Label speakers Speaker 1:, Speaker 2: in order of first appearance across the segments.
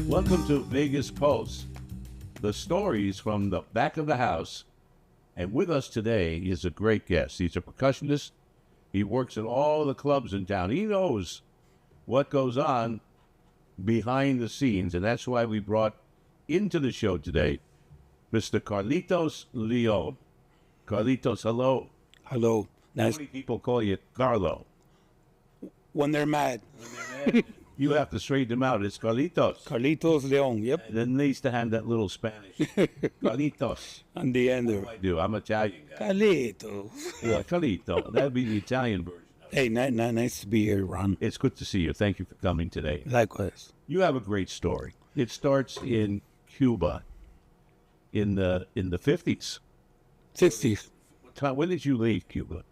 Speaker 1: Welcome to Vegas Pulse, the stories from the back of the house. And with us today is a great guest. He's a percussionist. He works at all the clubs in town. He knows what goes on behind the scenes, and that's why we brought into the show today Mr. Carlitos Leon. Carlitos, hello.
Speaker 2: Hello.
Speaker 1: How
Speaker 2: Nice.
Speaker 1: many people call you Carlo?
Speaker 2: When they're mad.
Speaker 1: You have to straighten them out. It's Carlitos.
Speaker 2: Carlitos Leon. Yep.
Speaker 1: And then they used to have that little Spanish. Carlitos.
Speaker 2: On the end
Speaker 1: What
Speaker 2: there.
Speaker 1: do I do? I'm Italian guy.
Speaker 2: Carlitos.
Speaker 1: Yeah, Carlito. That'd be the Italian version.
Speaker 2: Hey, nice to be here, Ron.
Speaker 1: It's good to see you. Thank you for coming today.
Speaker 2: Likewise.
Speaker 1: You have a great story. It starts in Cuba in the 50s.
Speaker 2: 60s.
Speaker 1: When did you leave Cuba?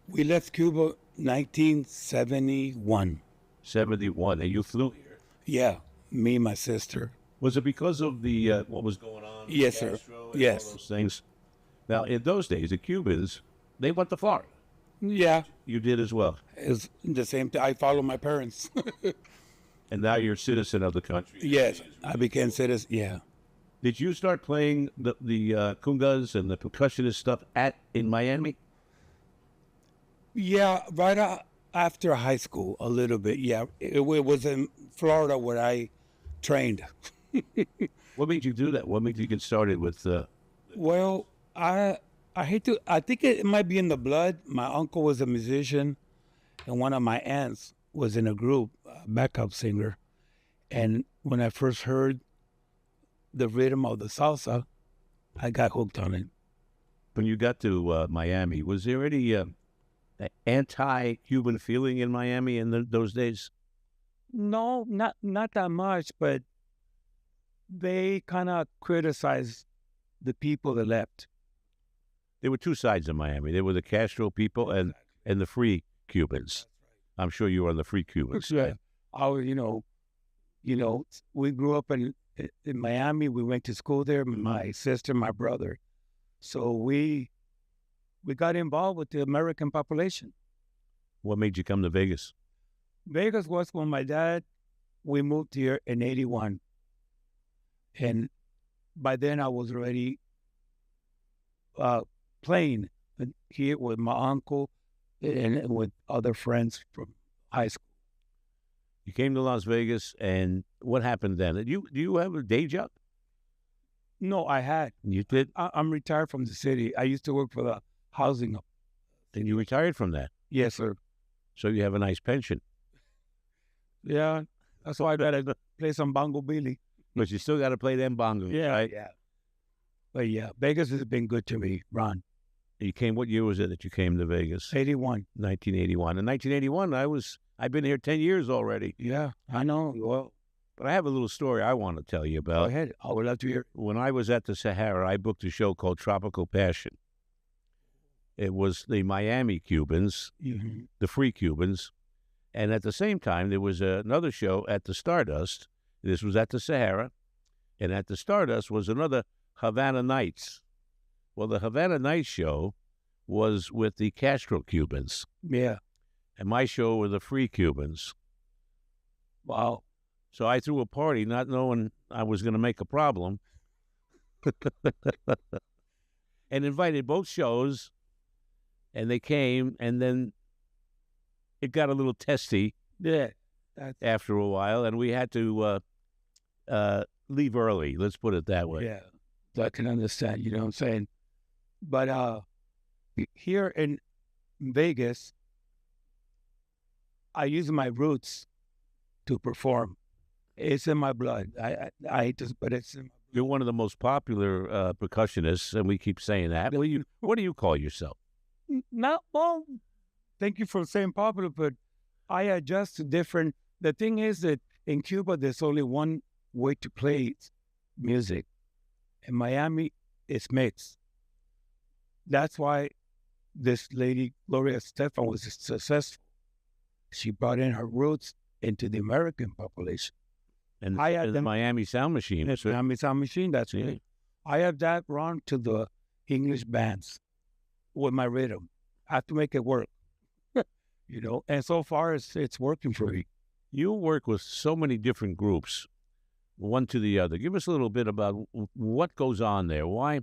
Speaker 2: We left Cuba 1971.
Speaker 1: 71. And you flew here.
Speaker 2: Yeah. Me and my sister.
Speaker 1: Was it because of the what was going on? with
Speaker 2: Yes, sir.
Speaker 1: Castro and
Speaker 2: Yes.
Speaker 1: all those things. Now, in those days, the Cubans, they went to Florida.
Speaker 2: Yeah.
Speaker 1: You did as well.
Speaker 2: It's the same thing. I follow my parents.
Speaker 1: And now you're a citizen of the country.
Speaker 2: Yes. I became citizen. Yeah.
Speaker 1: Did you start playing the congas and the percussionist stuff in Miami?
Speaker 2: Yeah. Right after high school, a little bit. Yeah. It was in Florida where I trained.
Speaker 1: What made you do that? What made you get started with?
Speaker 2: Well, I hate to. I think it might be in the blood. My uncle was a musician, and one of my aunts was in a group, backup singer. And when I first heard the rhythm of the salsa, I got hooked on it.
Speaker 1: When you got to Miami, was there any anti-Cuban feeling in Miami in those days?
Speaker 2: No, not that much, but they kind of criticized the people that left.
Speaker 1: There were two sides of Miami. There were the Castro people and the free Cubans. I'm sure you were on the free Cubans.
Speaker 2: Yeah. I was, we grew up in Miami. We went to school there. My sister, my brother. So we got involved with the American population.
Speaker 1: What made you come to Vegas?
Speaker 2: Vegas was when we moved here in 81. And by then I was already playing here with my uncle and with other friends from high school.
Speaker 1: You came to Las Vegas, and what happened then? Do you have a day job?
Speaker 2: No, I had.
Speaker 1: You did?
Speaker 2: I'm retired from the city. I used to work for the housing.
Speaker 1: And you retired from that.
Speaker 2: Yes, sir.
Speaker 1: So you have a nice pension.
Speaker 2: Yeah, that's why I gotta play some bongo billy.
Speaker 1: But you still got to play them bongos, right?
Speaker 2: Yeah. But yeah, Vegas has been good to me, Ron.
Speaker 1: You came, what year was it that you came to Vegas?
Speaker 2: 81.
Speaker 1: 1981. In 1981, I've been here 10 years already.
Speaker 2: Yeah, I know. Well,
Speaker 1: But I have a little story I want to tell you
Speaker 2: go
Speaker 1: about.
Speaker 2: ahead. I would love to hear.
Speaker 1: When I was at the Sahara, I booked a show called Tropical Passion. It was the Miami Cubans,
Speaker 2: Mhm.
Speaker 1: the free Cubans, and at the same time, there was another show at the Stardust. This was at the Sahara, and at the Stardust was another Havana Nights. Well, the Havana Nights show was with the Castro Cubans,
Speaker 2: Yeah.
Speaker 1: and my show were the free Cubans.
Speaker 2: Wow.
Speaker 1: So I threw a party not knowing I was going to make a problem and invited both shows, and they came, and then it got a little testy
Speaker 2: Yeah.
Speaker 1: after a while, and we had to leave early. Let's put it that way.
Speaker 2: Yeah. I can understand, you know what I'm saying? But here in Vegas, I use my roots to perform. It's in my blood. I hate to, but it's in
Speaker 1: You're one of the most popular percussionists, and we keep saying that. What do you call yourself?
Speaker 2: not well. Thank you for saying popular, but I adjust to different. The thing is that in Cuba, there's only one way to play music. In Miami, it's mixed. That's why this lady, Gloria Estefan, was successful. She brought in her roots into the American population.
Speaker 1: And
Speaker 2: I had
Speaker 1: the
Speaker 2: them-
Speaker 1: Miami Sound Machine.
Speaker 2: It's Miami Sound Machine, that's
Speaker 1: Yeah.
Speaker 2: right. I have that run to the English bands with my rhythm. I have to make it work, and so far it's working for me.
Speaker 1: You work with so many different groups. one to the other. Give us a little bit about what goes on there. Why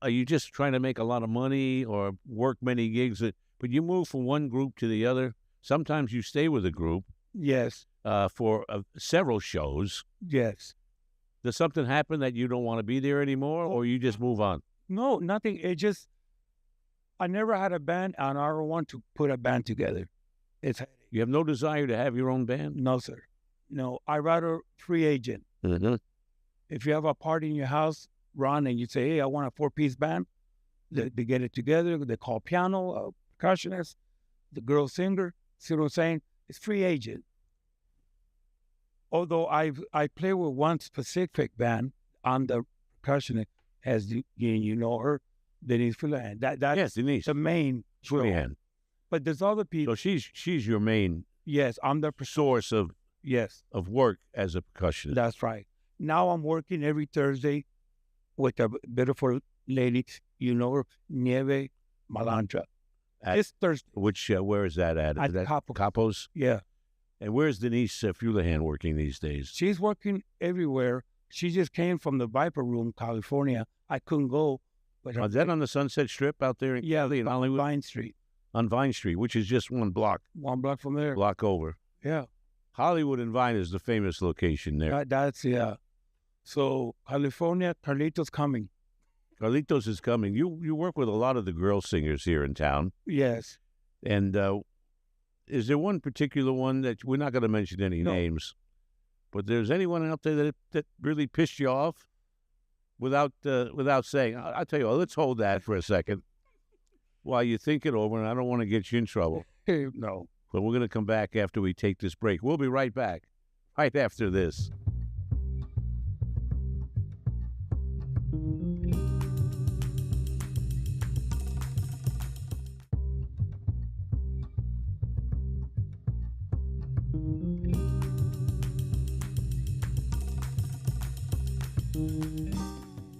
Speaker 1: are you just trying to make a lot of money or work many gigs? But you move from one group to the other. Sometimes you stay with a group
Speaker 2: Yes,
Speaker 1: for several shows.
Speaker 2: yes.
Speaker 1: Does something happen that you don't want to be there anymore, or you just move on?
Speaker 2: No, nothing. It just, I never had a band, and I don't want to put a band together. It's
Speaker 1: You have no desire to have your own band?
Speaker 2: no, sir. No, I rather free agent.
Speaker 1: Mm-hmm.
Speaker 2: If you have a party in your house, Ron, and you say, hey, I want a 4-piece band, they get it together. They call piano, a percussionist, the girl singer. See what I'm saying? It's free agent. Although I play with one specific band on the percussionist, as you know her, Denise Fulan. That's
Speaker 1: Yes, Denise.
Speaker 2: the main show.
Speaker 1: Fulihan.
Speaker 2: But there's other people.
Speaker 1: So she's your main
Speaker 2: Yes, I'm the
Speaker 1: source of
Speaker 2: yes.
Speaker 1: work as a percussionist.
Speaker 2: That's right. Now I'm working every Thursday with a beautiful lady, you know her, Nieve Malandra. This Thursday.
Speaker 1: Where is that at?
Speaker 2: At
Speaker 1: Is that
Speaker 2: Capo.
Speaker 1: Capos?
Speaker 2: Yeah.
Speaker 1: And where's Denise Fulihan working these days?
Speaker 2: She's working everywhere. She just came from the Viper Room, California. I couldn't go. But
Speaker 1: Is that on the Sunset Strip out there in Hollywood?
Speaker 2: Vine Street.
Speaker 1: On Vine Street, which is just one block.
Speaker 2: One block from there.
Speaker 1: Block over.
Speaker 2: Yeah.
Speaker 1: Hollywood and Vine is the famous location there.
Speaker 2: That's, yeah. So, California, Carlitos coming.
Speaker 1: Carlitos is coming. You work with a lot of the girl singers here in town.
Speaker 2: Yes.
Speaker 1: And is there one particular one that we're not going to mention any names, but there's anyone out there that really pissed you off without saying? I'll tell you what, let's hold that for a second while you think it over, and I don't want to get you in trouble.
Speaker 2: No.
Speaker 1: But we're going to come back after we take this break. We'll be right back, right after this.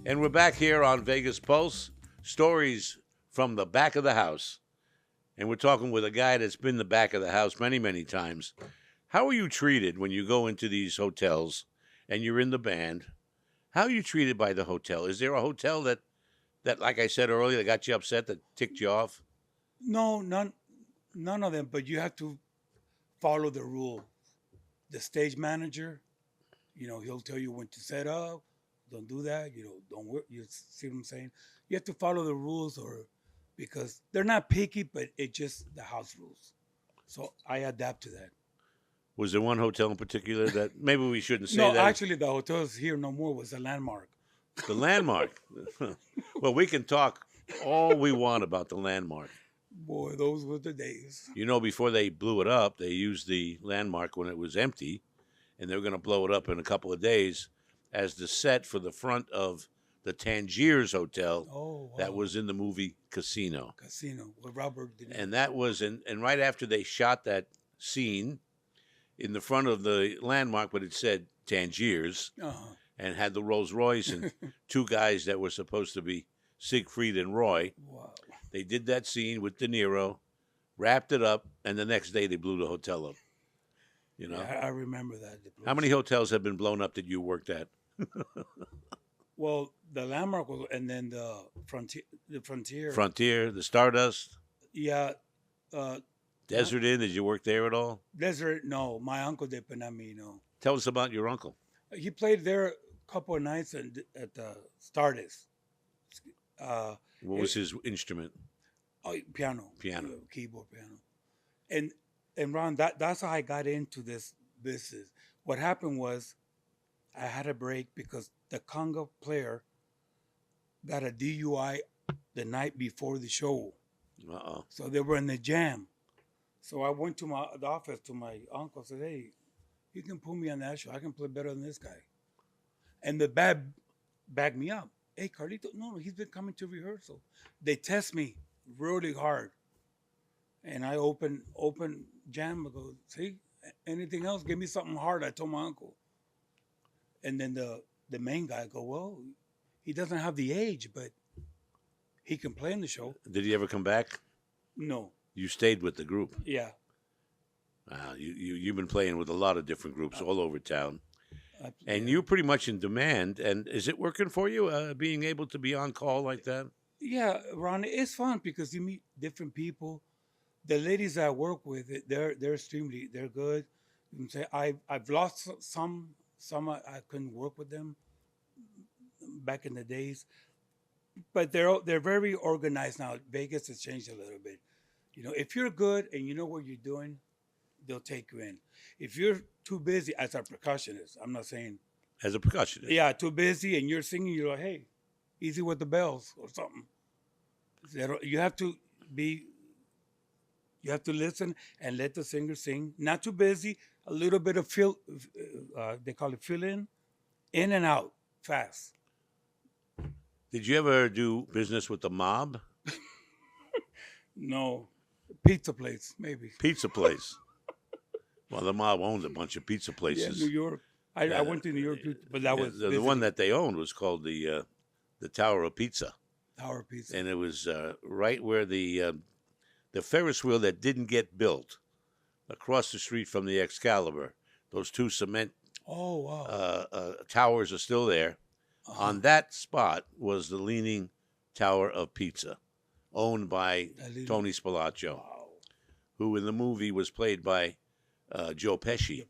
Speaker 1: And we're back here on Vegas Pulse, stories from the back of the house. And we're talking with a guy that's been the back of the house many, many times. How are you treated when you go into these hotels and you're in the band? How are you treated by the hotel? Is there a hotel that like I said earlier, that got you upset, that ticked you off?
Speaker 2: No, none of them, but you have to follow the rule. The stage manager, he'll tell you when to set up. Don't do that. Don't work. You see what I'm saying? You have to follow the rules, because they're not picky, but it's just the house rules. So I adapt to that.
Speaker 1: Was there one hotel in particular that maybe we shouldn't say
Speaker 2: No,
Speaker 1: that?
Speaker 2: actually, the hotels here no more was a Landmark.
Speaker 1: The Landmark. Well, we can talk all we want about the Landmark.
Speaker 2: Boy, those were the days.
Speaker 1: Before they blew it up, they used the Landmark when it was empty, and they were going to blow it up in a couple of days as the set for the front of the Tangiers Hotel.
Speaker 2: Oh, wow.
Speaker 1: That was in the movie Casino.
Speaker 2: Casino with Robert De Niro.
Speaker 1: And that was, and right after they shot that scene, in the front of the Landmark, but it said Tangiers, and had the Rolls Royce and two guys that were supposed to be Siegfried and Roy.
Speaker 2: Wow.
Speaker 1: They did that scene with De Niro, wrapped it up, and the next day they blew the hotel up.
Speaker 2: Yeah, I remember that.
Speaker 1: How many hotels have been blown up that you worked at?
Speaker 2: Well, the Landmark was, and then the Frontier.
Speaker 1: Frontier, the Stardust,
Speaker 2: Yeah.
Speaker 1: Desert Inn. Did you work there at all?
Speaker 2: Desert, no. My uncle did, but not me, no.
Speaker 1: Tell us about your uncle.
Speaker 2: He played there a couple of nights at the Stardust.
Speaker 1: What was his instrument?
Speaker 2: Oh, piano.
Speaker 1: Piano.
Speaker 2: Keyboard piano. And Ron, that's how I got into this business. What happened was I had a break because the conga player got a DUI the night before the show.
Speaker 1: Uh-oh.
Speaker 2: So they were in the jam. So I went to the office to my uncle, said, hey, you can put me on that show. I can play better than this guy. And the band backed me up. Hey, Carlito, no, he's been coming to rehearsal. They test me really hard. And I open jam. I go, see, anything else? Give me something hard. I told my uncle. And then the main guy go, well, he doesn't have the age, but he can play in the show.
Speaker 1: Did he ever come back?
Speaker 2: No.
Speaker 1: You stayed with the group.
Speaker 2: Yeah.
Speaker 1: You've been playing with a lot of different groups all over town. And
Speaker 2: Yeah.
Speaker 1: you're pretty much in demand. And is it working for you, being able to be on call like that?
Speaker 2: Yeah, Ron, it's fun because you meet different people. The ladies I work with, they're extremely they're good. You can say I've lost some I couldn't work with them back in the days, but they're very organized now. Vegas has changed a little bit. You know, if you're good and you know what you're doing, they'll take you in. If you're too busy as a percussionist, I'm not saying
Speaker 1: As a percussionist?
Speaker 2: yeah, too busy and you're singing, you're like, hey, easy with the bells or something. You have to be you have to listen and let the singer sing. Not too busy. A little bit of fill. They call it fill in and out, fast.
Speaker 1: Did you ever do business with the mob?
Speaker 2: No, pizza place maybe.
Speaker 1: Pizza place. Well, the mob owned a bunch of pizza
Speaker 2: Yeah,
Speaker 1: places.
Speaker 2: New York. I went to New York, but that
Speaker 1: Yeah,
Speaker 2: was
Speaker 1: the one that they owned was called the Tower of Pizza,
Speaker 2: Tower Pizza.
Speaker 1: and it was right where the Ferris wheel that didn't get built, across the street from the Excalibur. Those two cement
Speaker 2: Oh wow.
Speaker 1: towers are still there.
Speaker 2: Uh-huh.
Speaker 1: On that spot was the Leaning Tower of Pizza, owned by Tony Spilaccio,
Speaker 2: Wow.
Speaker 1: who in the movie was played by Joe Pesci.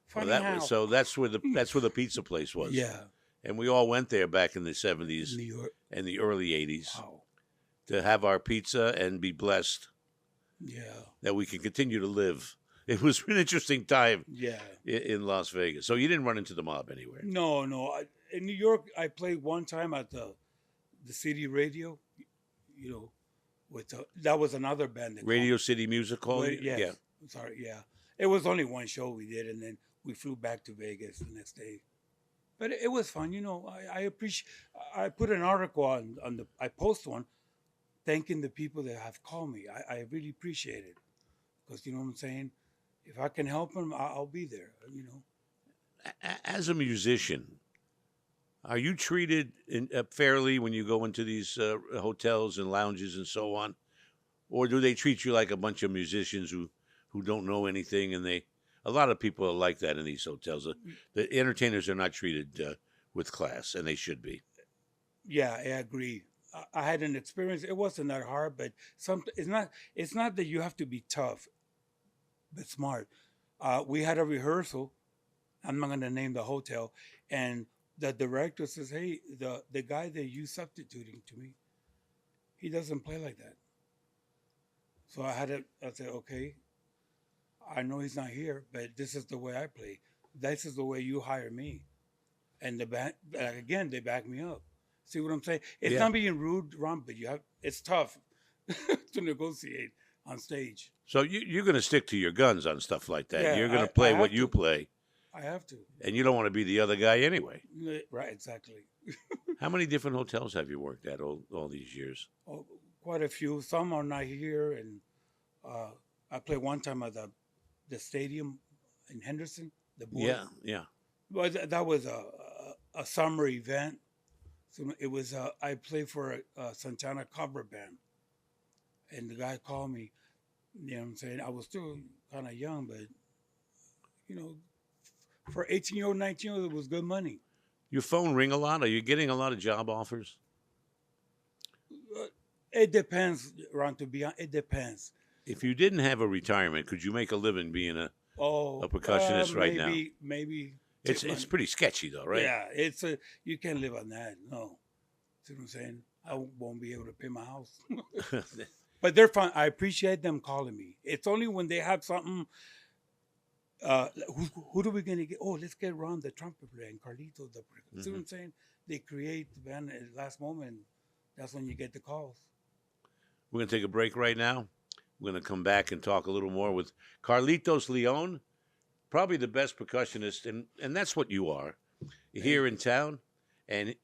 Speaker 2: Funny
Speaker 1: Well,
Speaker 2: how.
Speaker 1: so that's where the pizza place was.
Speaker 2: Yeah,
Speaker 1: And we all went there back in the 70s
Speaker 2: New York.
Speaker 1: and the early 80s
Speaker 2: Wow.
Speaker 1: to have our pizza and be blessed
Speaker 2: Yeah.
Speaker 1: that we can continue to live. It was an interesting time
Speaker 2: Yeah.
Speaker 1: in Las Vegas. So you didn't run into the mob anywhere.
Speaker 2: No, no. In New York, I played one time at the city radio. You know, with that was another band. That
Speaker 1: Radio City Music Hall?
Speaker 2: Yes.
Speaker 1: Yeah.
Speaker 2: Sorry. Yeah. It was only one show we did, and then we flew back to Vegas the next day. But it was fun. You know, I appreciate. I put an article on the. I post one, thanking the people that have called me. I really appreciate it, because you know what I'm saying. If I can help them, I'll be there. You know.
Speaker 1: As a musician, are you treated fairly when you go into these hotels and lounges and so on? Or do they treat you like a bunch of musicians who don't know anything? And a lot of people are like that in these hotels. The entertainers are not treated with class, and they should be.
Speaker 2: Yeah, I agree. I had an experience. It wasn't that hard, but it's not. It's not that you have to be tough, but smart. We had a rehearsal. I'm not going to name the hotel, and the director says, "Hey, the guy that you substituting to me, he doesn't play like that." So I said, "Okay, I know he's not here, but this is the way I play. This is the way you hire me." And the band, again, they back me up. See what I'm saying? It's
Speaker 1: Yeah.
Speaker 2: not being rude, Ron, but it's tough to negotiate on stage.
Speaker 1: So you're going to stick to your guns on stuff like that.
Speaker 2: Yeah,
Speaker 1: You're going
Speaker 2: I
Speaker 1: to play
Speaker 2: have
Speaker 1: what you
Speaker 2: to.
Speaker 1: play,
Speaker 2: I have to.
Speaker 1: and you don't want to be the other guy anyway.
Speaker 2: Right, exactly.
Speaker 1: How many different hotels have you worked at all these years?
Speaker 2: Oh, quite a few. Some are not here, and I played one time at the stadium in Henderson. The board.
Speaker 1: Yeah, yeah.
Speaker 2: Well, that was a summer event. So it was. I played for a Santana cover band, and the guy called me. You know what I'm saying? I was still kind of young, but you know, for 18-year-old, 19-year-old, it was good money.
Speaker 1: Your phone ring a lot? Are you getting a lot of job offers?
Speaker 2: It depends, Ron. To be honest, it depends.
Speaker 1: If you didn't have a retirement, could you make a living being a percussionist right now?
Speaker 2: Maybe.
Speaker 1: It's pretty sketchy though, right?
Speaker 2: Yeah, you can't live on that. No, see what I'm saying? I won't be able to pay my house. But they're fun. I appreciate them calling me. It's only when they have something. Who are we gonna get? Oh, let's get Ron, the trumpet player, and Carlitos. See what I'm saying? They create the band at the last moment. That's when you get the calls.
Speaker 1: We're gonna take a break right now. We're gonna come back and talk a little more with Carlitos Leon, probably the best percussionist, and that's what you are here in town. And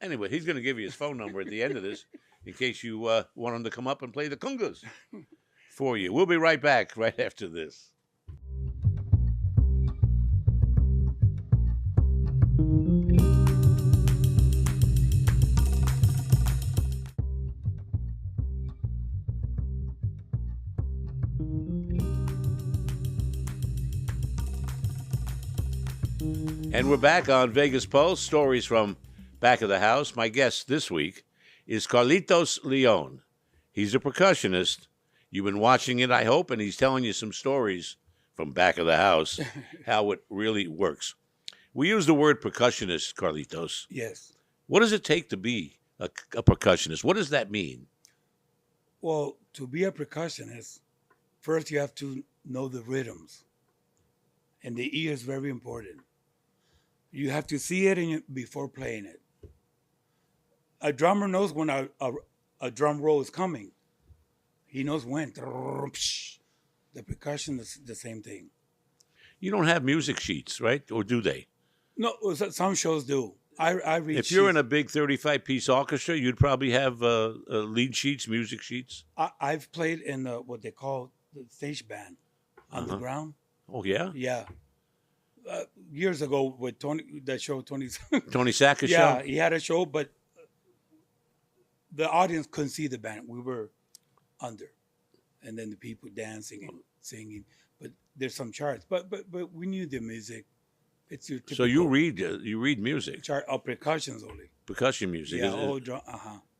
Speaker 1: anyway, he's gonna give you his phone number at the end of this in case you want him to come up and play the congas for you. We'll be right back right after this. And we're back on Vegas Pulse, stories from back of the house. My guest this week is Carlitos Leon. He's a percussionist. You've been watching it, I hope, and he's telling you some stories from back of the house, how it really works. We use the word percussionist, Carlitos.
Speaker 2: Yes.
Speaker 1: What does it take to be a percussionist? What does that mean?
Speaker 2: Well, to be a percussionist, first you have to know the rhythms. And the ear is very important. You have to see it before playing it. A drummer knows when a drum roll is coming. He knows when. The percussion is the same thing.
Speaker 1: You don't have music sheets, right? Or do they?
Speaker 2: No, some shows do. I read
Speaker 1: If you're in a big 35-piece orchestra, you'd probably have lead sheets, music sheets.
Speaker 2: I've played in what they call the stage band on the ground.
Speaker 1: Oh, yeah?
Speaker 2: Yeah. Years ago with Tony
Speaker 1: Tony Sacker's show?
Speaker 2: Yeah, he had a show, but the audience couldn't see the band. We were under. And then the people dancing and singing. But there's some charts. But we knew the music. It's your typical.
Speaker 1: So you read music?
Speaker 2: Chart of percussions only.
Speaker 1: Percussion music.
Speaker 2: Yeah,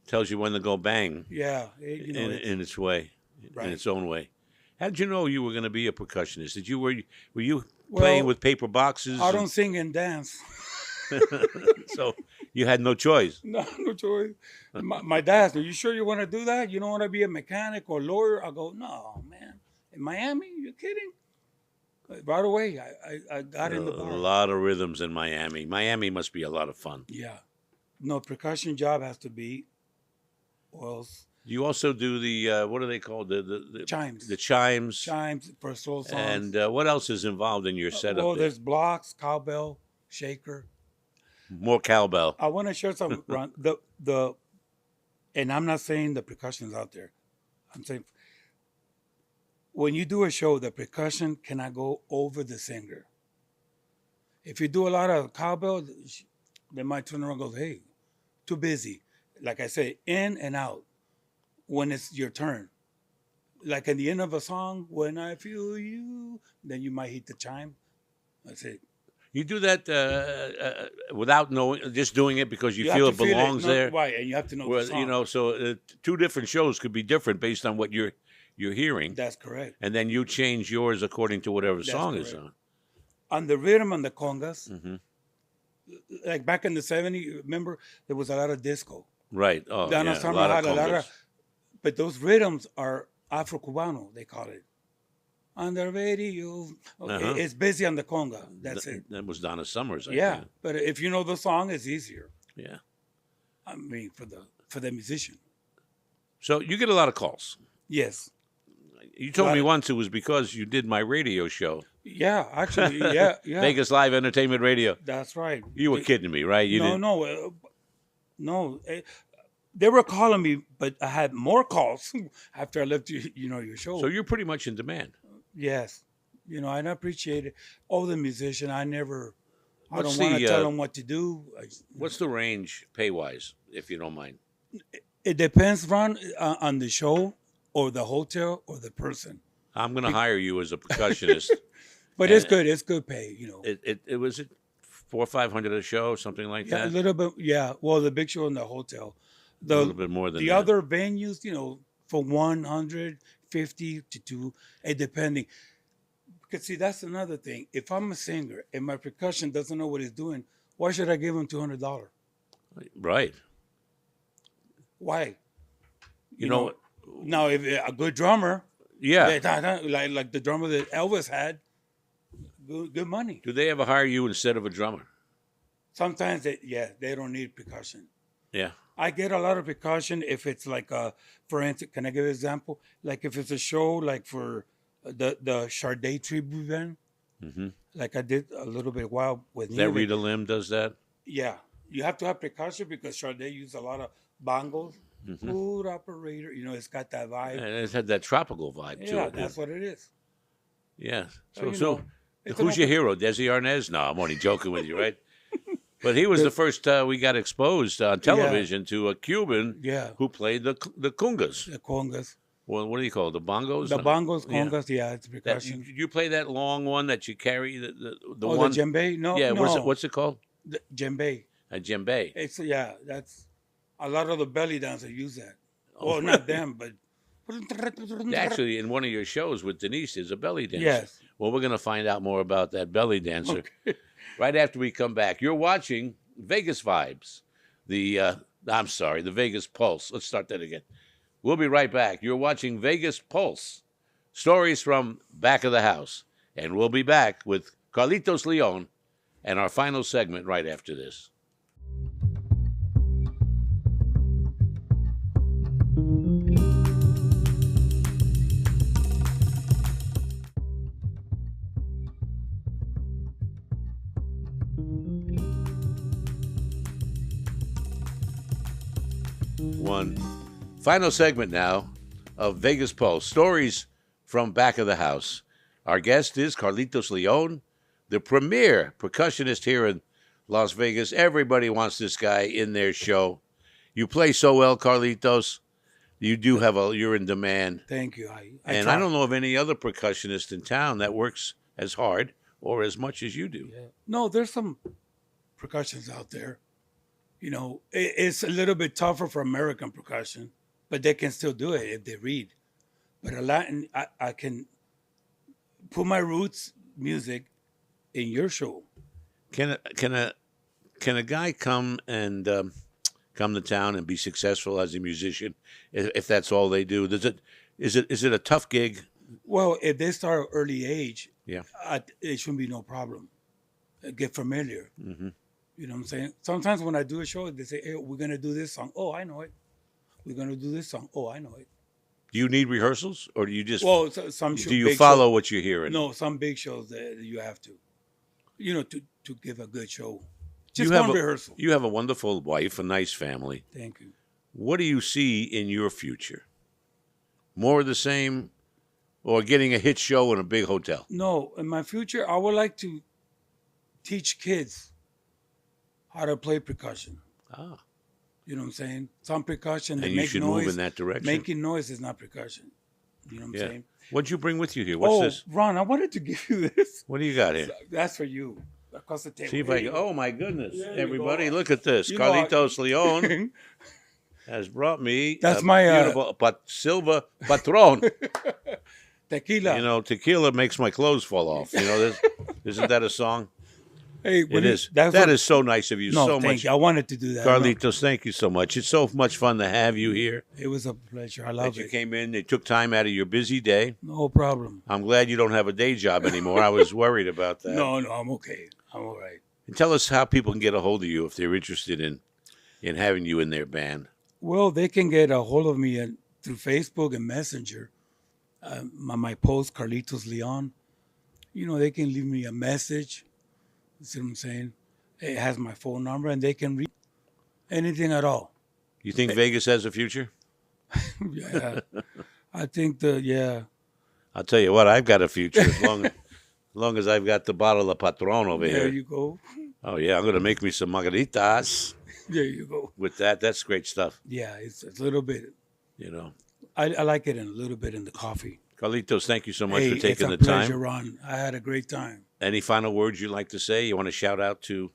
Speaker 1: Tells you when to go bang.
Speaker 2: Yeah.
Speaker 1: In its way.
Speaker 2: Right.
Speaker 1: In its own way. How did you know you were going to be a percussionist? Were you playing with paper boxes?
Speaker 2: I don't sing and dance.
Speaker 1: So you had no choice.
Speaker 2: No choice. My dad said, "You sure you want to do that? You don't want to be a mechanic or lawyer?" I go, "No, man. In Miami? You kidding?" Right away, I got in the bar.
Speaker 1: A lot of rhythms in Miami. Miami must be a lot of fun.
Speaker 2: Yeah. No, percussion job has to be, or else.
Speaker 1: You also do the, what are they called? The
Speaker 2: chimes.
Speaker 1: The chimes.
Speaker 2: Chimes for soul songs.
Speaker 1: And what else is involved in your setup?
Speaker 2: Well, there's blocks, cowbell, shaker.
Speaker 1: More cowbell.
Speaker 2: I want to share something, Ron. And I'm not saying the percussion's out there. I'm saying when you do a show, the percussion cannot go over the singer. If you do a lot of cowbell, they might turn around and go, "Hey, too busy." Like I say, in and out when it's your turn. Like at the end of a song, "When I feel you," then you might hit the chime. That's it.
Speaker 1: You do that without knowing, just doing it because you feel it belongs there.
Speaker 2: Right, and you have to know the song.
Speaker 1: So two different shows could be different based on what you're hearing.
Speaker 2: That's correct.
Speaker 1: And then you change yours according to whatever song is on.
Speaker 2: On the rhythm on the congas, like back in the 70s, remember, there was a lot of disco.
Speaker 1: Right. Oh,
Speaker 2: Donna
Speaker 1: yeah.
Speaker 2: Summer had a lot of, but those rhythms are Afro-Cubano, they call it. On the radio, it's busy on the conga. That's it.
Speaker 1: That was Donna Summers.
Speaker 2: I
Speaker 1: think.
Speaker 2: But if you know the song, it's easier.
Speaker 1: Yeah.
Speaker 2: I mean, for the musician.
Speaker 1: So you get a lot of calls.
Speaker 2: Yes.
Speaker 1: You told me once it was because you did my radio show.
Speaker 2: Yeah, actually, yeah.
Speaker 1: Vegas Live Entertainment Radio.
Speaker 2: That's right.
Speaker 1: You were kidding me, right?
Speaker 2: No. They were calling me, but I had more calls after I left your show.
Speaker 1: So you're pretty much in demand.
Speaker 2: Yes. And I appreciate it. Oh, the musician, I don't want to tell them what to do.
Speaker 1: What's the range pay-wise, if you don't mind?
Speaker 2: It depends, Ron, on the show or the hotel or the person.
Speaker 1: I'm going to hire you as a percussionist.
Speaker 2: But it's good. It's good pay,
Speaker 1: It was $400 or $500 a show, something like that?
Speaker 2: Yeah, a little bit, yeah. Well, the big show in the hotel.
Speaker 1: A little bit more than
Speaker 2: the
Speaker 1: that.
Speaker 2: Other venues, for 150 to 2, depending. Because see, that's another thing. If I'm a singer and my percussion doesn't know what he's doing, why should I give him $200?
Speaker 1: Right.
Speaker 2: Why? You know. Now, if a good drummer, like the drummer that Elvis had, good money.
Speaker 1: Do they ever hire you instead of a drummer?
Speaker 2: Sometimes they don't need percussion.
Speaker 1: Yeah.
Speaker 2: I get a lot of percussion if it's like for instance, can I give an example? Like if it's a show like for the Sade tribute band, like I did a little bit while with
Speaker 1: that Rita Lim does that?
Speaker 2: Yeah. You have to have percussion because Sade used a lot of bongos. Food operator, it's got that vibe.
Speaker 1: And it's had that tropical vibe to it.
Speaker 2: Yeah, that's what it is.
Speaker 1: Yeah. So who's your hero? Desi Arnaz? No, I'm only joking with you, right? But he was the first we got exposed on television to a Cuban who played the congas.
Speaker 2: The congas.
Speaker 1: Well, what do you call it? The bongos?
Speaker 2: The bongos,
Speaker 1: Yeah.
Speaker 2: congas, yeah, it's
Speaker 1: That,
Speaker 2: percussion.
Speaker 1: you play that long one that you carry, the
Speaker 2: Oh,
Speaker 1: one?
Speaker 2: the djembe? No,
Speaker 1: Yeah,
Speaker 2: no.
Speaker 1: what's it called?
Speaker 2: The djembe.
Speaker 1: A djembe.
Speaker 2: It's yeah. That's a lot of the belly dancers use that.
Speaker 1: Oh,
Speaker 2: Well, not
Speaker 1: really?
Speaker 2: them, but
Speaker 1: Actually, in one of your shows with Denise, there's a belly dancer.
Speaker 2: yes.
Speaker 1: Well, we're going to find out more about that belly dancer
Speaker 2: Okay.
Speaker 1: right after we come back. You're watching Vegas Vibes, the Vegas Pulse. Let's start that again. We'll be right back. You're watching Vegas Pulse, stories from back of the house. And we'll be back with Carlitos Leon and our final segment right after this. One final segment now of Vegas Pulse, stories from back of the house. Our guest is Carlitos Leon, the premier percussionist here in Las Vegas. Everybody wants this guy in their show. You play so well, Carlitos. You do you're in demand.
Speaker 2: Thank you.
Speaker 1: I
Speaker 2: try.
Speaker 1: don't know of any other percussionist in town that works as hard or as much as you do.
Speaker 2: Yeah. No, there's some percussions out there. You know, it's a little bit tougher for American percussion, but they can still do it if they read. But a Latin, I can put my roots music in your show.
Speaker 1: Can a guy come to town and be successful as a musician if that's all they do? Is it a tough gig?
Speaker 2: Well, if they start early age,
Speaker 1: Yeah.
Speaker 2: It shouldn't be no problem. Get familiar.
Speaker 1: Mm-hmm.
Speaker 2: You know what I'm saying? Sometimes when I do a show, they say, "Hey, we're gonna do this song." Oh, I know it. We're gonna do this song. Oh, I know it.
Speaker 1: Do you need rehearsals, or do you just
Speaker 2: some
Speaker 1: do you
Speaker 2: big
Speaker 1: follow
Speaker 2: shows,
Speaker 1: what you're hearing?
Speaker 2: no, some big shows that you have to, to give a good show.
Speaker 1: You
Speaker 2: Just
Speaker 1: have
Speaker 2: one
Speaker 1: a-
Speaker 2: rehearsal.
Speaker 1: You have a wonderful wife, a nice family.
Speaker 2: Thank you.
Speaker 1: What do you see in your future? More of the same, or getting a hit show in a big hotel?
Speaker 2: No, in my future, I would like to teach kids how to play percussion.
Speaker 1: Ah,
Speaker 2: You know what I'm saying? Some percussion, they
Speaker 1: and you
Speaker 2: make
Speaker 1: should
Speaker 2: noise.
Speaker 1: move in that direction.
Speaker 2: Making noise is not percussion. You know what I'm
Speaker 1: Yeah.
Speaker 2: saying?
Speaker 1: What'd you bring with you here? What's this?
Speaker 2: Ron, I wanted to give you this.
Speaker 1: What do you got here?
Speaker 2: That's for you. Across the table.
Speaker 1: See if I can. Oh my goodness!
Speaker 2: There you
Speaker 1: Everybody,
Speaker 2: go.
Speaker 1: look at this.
Speaker 2: You know,
Speaker 1: Carlitos Leon has brought me.
Speaker 2: That's
Speaker 1: a
Speaker 2: my,
Speaker 1: beautiful Silva Patron.
Speaker 2: Tequila.
Speaker 1: You know, tequila makes my clothes fall off. You know, isn't that a song?
Speaker 2: Hey,
Speaker 1: It is.
Speaker 2: That
Speaker 1: That is so nice of you.
Speaker 2: No,
Speaker 1: so
Speaker 2: thank
Speaker 1: much,
Speaker 2: you. I wanted to do that.
Speaker 1: Carlitos. Thank you so much. It's so much fun to have you here.
Speaker 2: No, it was a pleasure. I
Speaker 1: That
Speaker 2: love
Speaker 1: you
Speaker 2: it.
Speaker 1: came in. They took time out of your busy day.
Speaker 2: No problem.
Speaker 1: I'm glad you don't have a day job anymore. I was worried about that.
Speaker 2: No, I'm okay. I'm all right.
Speaker 1: And tell us how people can get a hold of you if they're interested in having you in their band.
Speaker 2: Well, they can get a hold of me through Facebook and Messenger. My post, Carlitos Leon. You know, they can leave me a message. You see what I'm saying? It has my phone number, and they can read anything at all.
Speaker 1: You think Vegas has a future?
Speaker 2: Yeah. I think
Speaker 1: I'll tell you what, I've got a future as long as I've got the bottle of Patron over
Speaker 2: there
Speaker 1: here.
Speaker 2: you go.
Speaker 1: Oh yeah, I'm going to make me some margaritas
Speaker 2: There you go.
Speaker 1: with that. That's great stuff.
Speaker 2: Yeah, it's a little bit.
Speaker 1: You know,
Speaker 2: I like it a little bit in the coffee.
Speaker 1: Carlitos, thank you so much
Speaker 2: Hey,
Speaker 1: for taking the
Speaker 2: it's a pleasure,
Speaker 1: time.
Speaker 2: Ron. I had a great time.
Speaker 1: Any final words you'd like to say? You want to shout out to?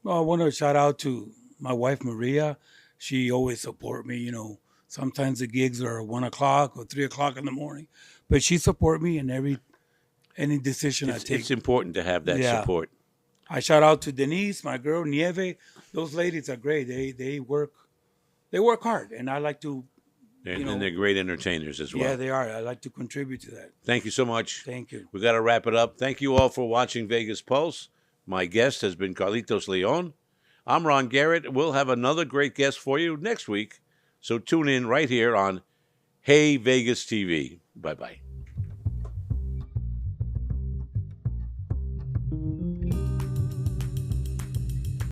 Speaker 2: Well, I want to shout out to my wife, Maria. She always support me. You know, sometimes the gigs are 1 o'clock or 3 o'clock in the morning, but she support me in any decision I take.
Speaker 1: It's important to have that support.
Speaker 2: I shout out to Denise, my girl, Nieve. Those ladies are great. They work hard, and I like to.
Speaker 1: And they're great entertainers as well.
Speaker 2: Yeah, they are. I like to contribute to that.
Speaker 1: Thank you so much.
Speaker 2: Thank you.
Speaker 1: We got to wrap it up. Thank you all for watching Vegas Pulse. My guest has been Carlitos Leon. I'm Ron Garrett. We'll have another great guest for you next week. So tune in right here on Hey Vegas TV. Bye-bye.